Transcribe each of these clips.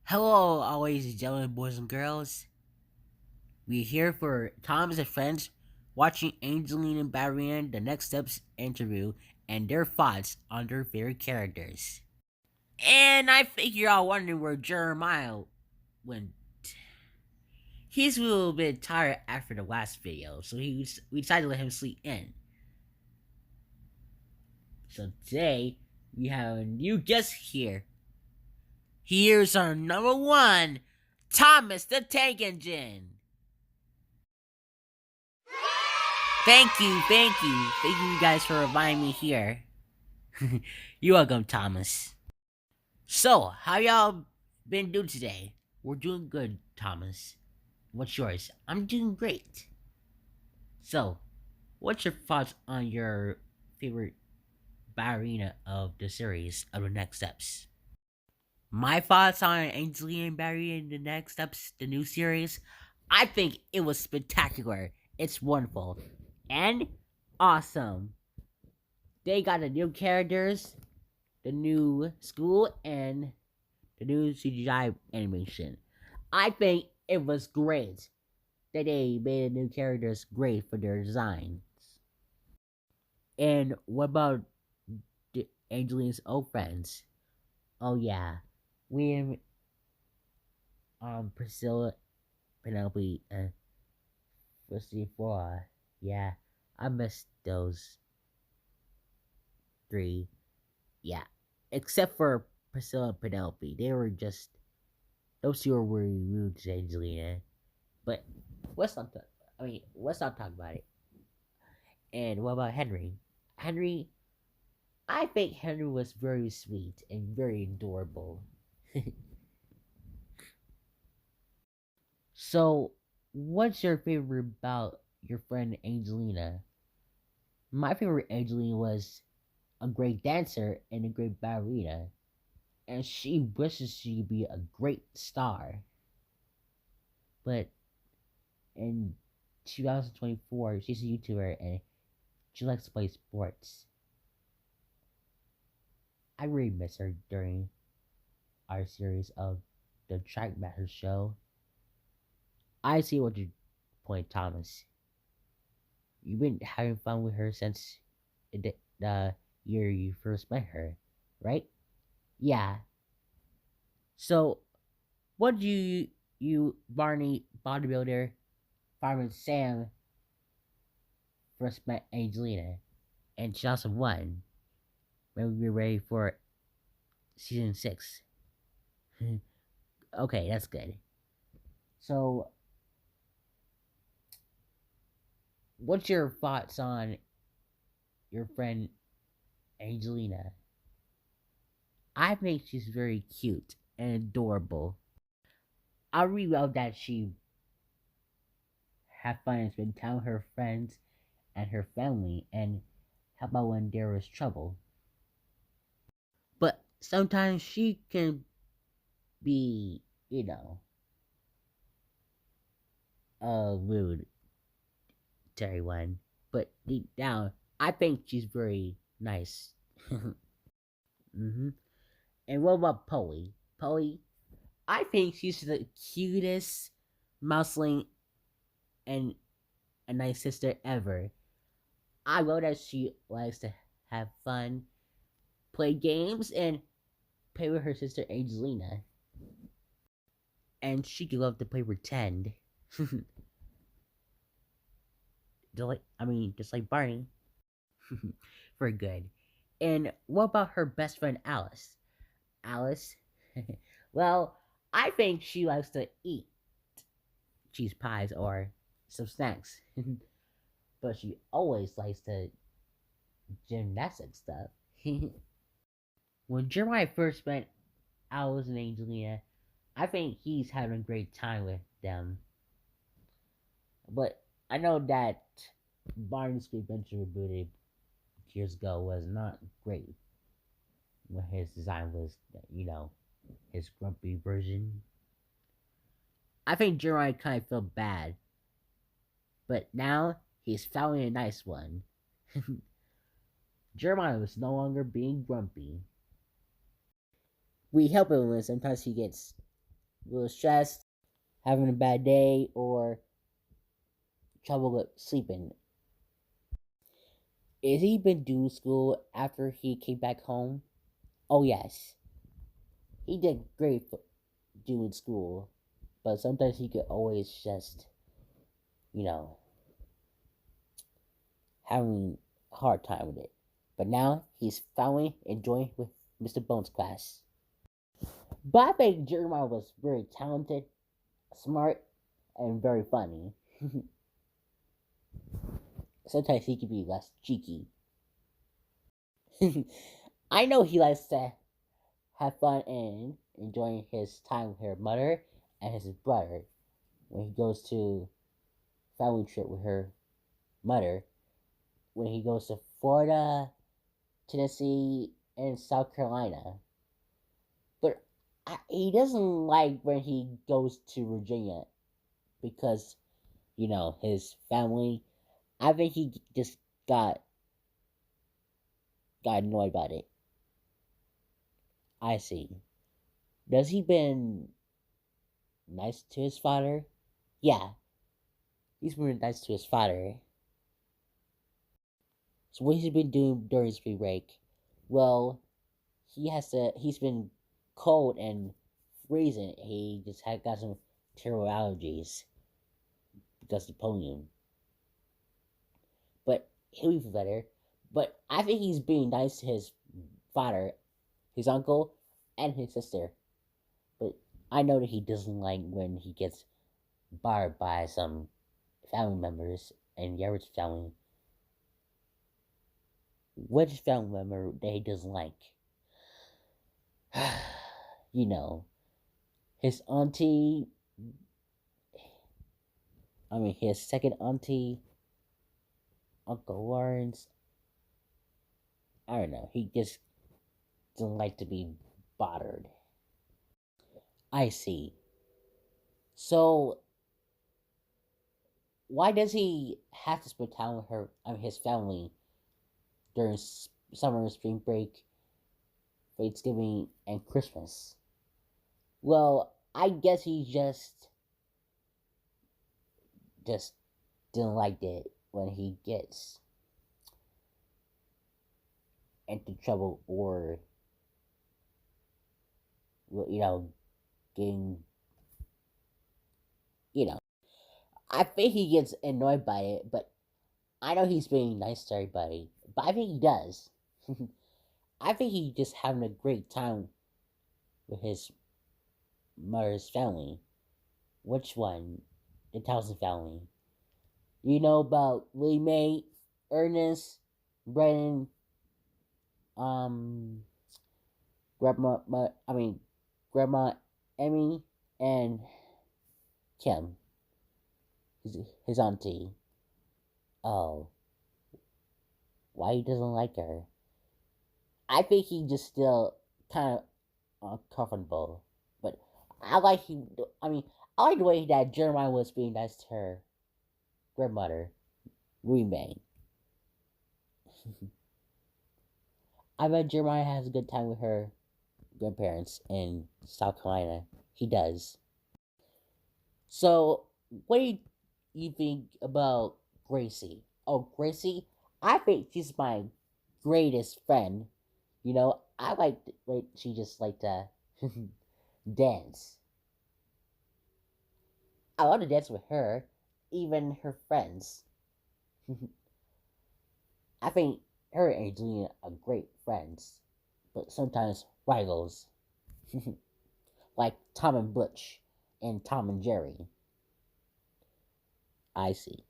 Hello, always gentlemen, boys and girls. We're here for Thomas and friends watching Angeline and Barian the Next Steps interview and their thoughts on their favorite characters. And I think you're all wondering where Jeremiah went. He's a little bit tired after the last video, so we decided to let him sleep in. So today we have a new guest here. Here's our number one, Thomas the Tank Engine. Thank you guys for inviting me here. You're welcome, Thomas. So, how y'all been doing today? We're doing good, Thomas. What's yours? I'm doing great. So, what's your thoughts on your favorite ballerina of the series of the next steps? My thoughts on Angelina and Barry in the next steps, the new series, I think it was spectacular. It's wonderful and awesome. They got the new characters, the new school, and the new CGI animation. I think it was great that they made the new characters great for their designs. And what about Angelina's old friends? Oh yeah, William, Priscilla, Penelope, and Felicity Flora. Yeah, I missed those three. Yeah, except for Priscilla and Penelope. They were just those two were really rude to Angelina. But let's not talk about it. And what about Henry? Henry, I think Henry was very sweet and very adorable. So, what's your favorite about your friend Angelina? My favorite Angelina was a great dancer and a great ballerina, and she wishes she could be a great star. But in 2024, she's a YouTuber and she likes to play sports. I really miss her during our series of the Track Master show. I see what your point, Thomas. You've been having fun with her since the year you first met her, right? Yeah. So, what do you Barney bodybuilder, fireman Sam first met Angelina, and she also won when we were ready for season 6. Okay, that's good. So, what's your thoughts on your friend Angelina? I think she's very cute and adorable. I really love that she had fun and spend time with her friends and her family and help out when there was trouble. But sometimes she can be, rude to everyone. But deep down, I think she's very nice. hmm And what about Polly? Polly, I think she's the cutest mouseling and a nice sister ever. I love that she likes to have fun, play games, and play with her sister Angelina. And she love to play pretend. just like Barney. For good. And what about her best friend Alice? Alice? Well, I think she likes to eat cheese pies or some snacks. But she always likes to gymnastic stuff. When Jeremiah first met Alice and Angelina, I think he's having a great time with them. But I know that Barney's Adventure rebooted years ago was not great when his design was, his grumpy version. I think Jeremiah kind of felt bad, but now he's found a nice one. Jeremiah was no longer being grumpy. We help him when sometimes he gets a little stressed, having a bad day, or trouble with sleeping. Is he been doing school after he came back home? Oh yes, he did great doing school, but sometimes he could always just, you know, having a hard time with it. But now he's finally enjoying with Mr. Bones' class. But I think Jeremiah was very talented, smart, and very funny. Sometimes he could be less cheeky. I know he likes to have fun and enjoying his time with her mother and his brother when he goes to family trip with her mother, when he goes to Florida, Tennessee, and South Carolina. But he doesn't like when he goes to Virginia because, his family. I think he just got got annoyed about it. I see. Does he been nice to his father? Yeah, he's been nice to his father. So what he's been doing during spring break? Well, he's been cold and freezing. He just had got some terrible allergies because of pollen. But he'll be better. But I think he's being nice to his father, his uncle, and his sister. But I know that he doesn't like when he gets bothered by some family members and the average family. Which family member that he doesn't like? you know, his auntie, his second auntie, Uncle Lawrence. I don't know. He just doesn't like to be bothered. I see. So, why does he have to spend time with his family during summer, spring break, Thanksgiving, and Christmas? Well, I guess he just didn't like it when he gets into trouble or getting you know. I think he gets annoyed by it, but I know he's being nice to everybody. But I think he does. I think he's just having a great time with his mother's family. Which one? The Townsend family. You know about Willie Mae, Ernest, Brennan, um, Grandma, Grandma Emmy, and Kim, his auntie. Oh, why he doesn't like her? I think he just still kind of uncomfortable. But I like he. I mean, I like the way that Jeremiah was being nice to her grandmother, May. I bet Jeremiah has a good time with her grandparents in South Carolina. He does. So, what do you think about Gracie? Oh, Gracie, I think she's my greatest friend. I like like she just like to dance. I want to dance with her, even her friends. I think her and Angelina are great friends, but sometimes rivals, like Tom and Butch and Tom and Jerry. I see.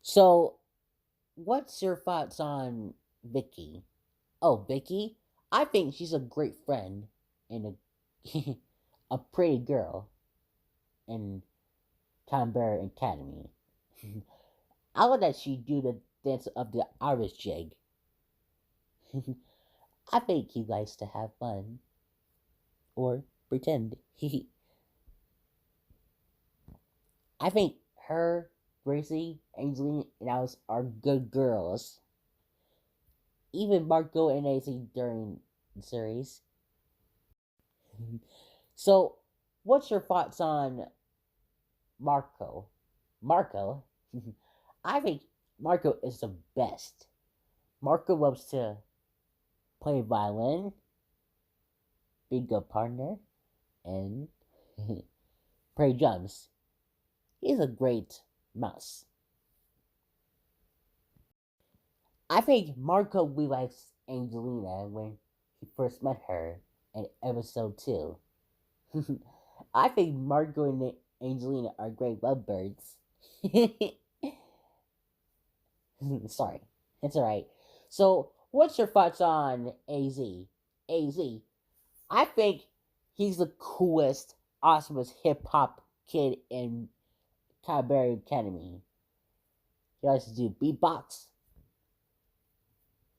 So, what's your thoughts on Vicky? Oh, Vicky, I think she's a great friend and a a pretty girl in Tom Bear Academy. I love that she do the dance of the Irish jig. I think he likes to have fun or pretend. I think her, Gracie, Angelina, and Alice are good girls. Even Marco and AC during the series. So, what's your thoughts on Marco? Marco? I think Marco is the best. Marco loves to play violin, be a good partner, and play drums. He's a great mouse. I think Marco really likes Angelina when he first met her in episode 2. I think Marco and Angelina are great lovebirds. Sorry, it's alright. So, what's your thoughts on AZ? AZ, I think he's the coolest, awesomest hip hop kid in Cabaret Academy. He likes to do beatbox,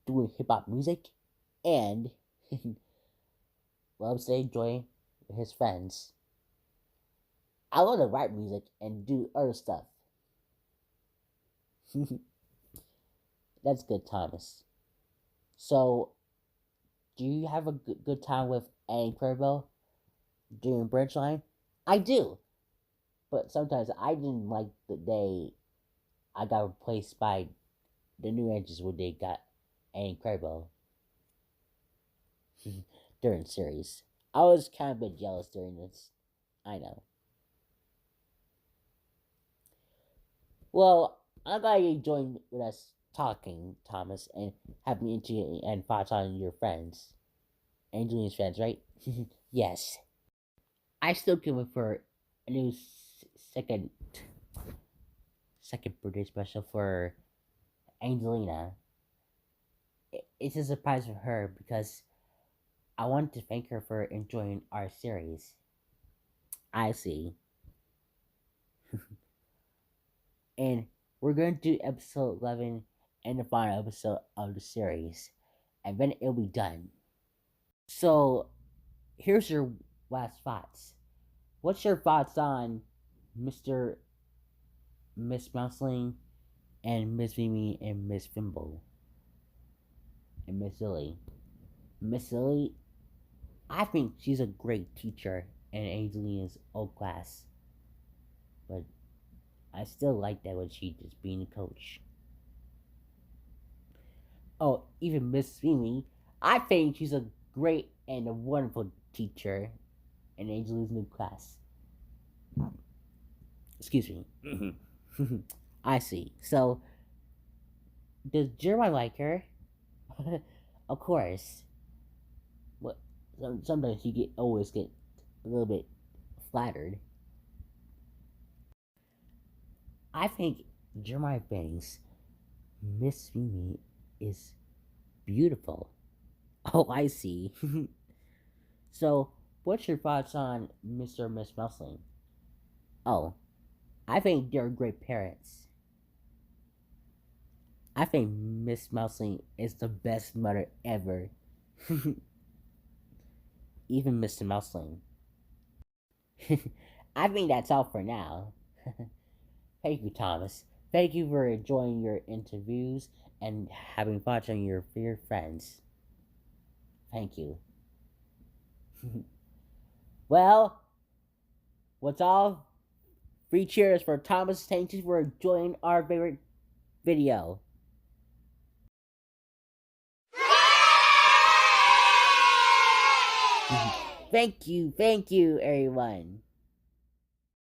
doing hip hop music, and loves to enjoy with his friends. I love to write music and do other stuff. That's good, Thomas. So, do you have a good time with Annie Cuervo during Bridgeline? I do, but sometimes I didn't like the day I got replaced by the New Rangers when they got Annie Cuervo during the series. I was kind of a bit jealous during this. I know. Well, I'm glad you joined with us talking, Thomas, and having into and thoughts on your friends. Angelina's friends, right? Yes. I still can wait for a new second birthday special for Angelina. It's a surprise for her because I want to thank her for enjoying our series. I see. And we're going to do episode 11 and the final episode of the series. And then it'll be done. So, here's your last thoughts. What's your thoughts on Mr. Miss Mousling and Miss Mimi and Miss Fimble and Miss Lily? Miss Lily, I think she's a great teacher in Angelina's old class. But I still like that when she just being a coach. Oh, even Miss Mimi, I think she's a great and a wonderful teacher in Angelina's new class. Excuse me. I see. So, does Jeremiah like her? Of course. But sometimes you always get a little bit flattered. I think Jeremiah thinks Miss Mimi is beautiful. Oh, I see. So, what's your thoughts on Mr. and Miss Musling? Oh, I think they're great parents. I think Miss Mousling is the best mother ever. Even Mr. Mousling. I think that's all for now. Thank you, Thomas. Thank you for enjoying your interviews and having fun on your favorite friends. Thank you. Well, what's all? 3 cheers for Thomas. Thank you for enjoying our favorite video. Thank you, everyone.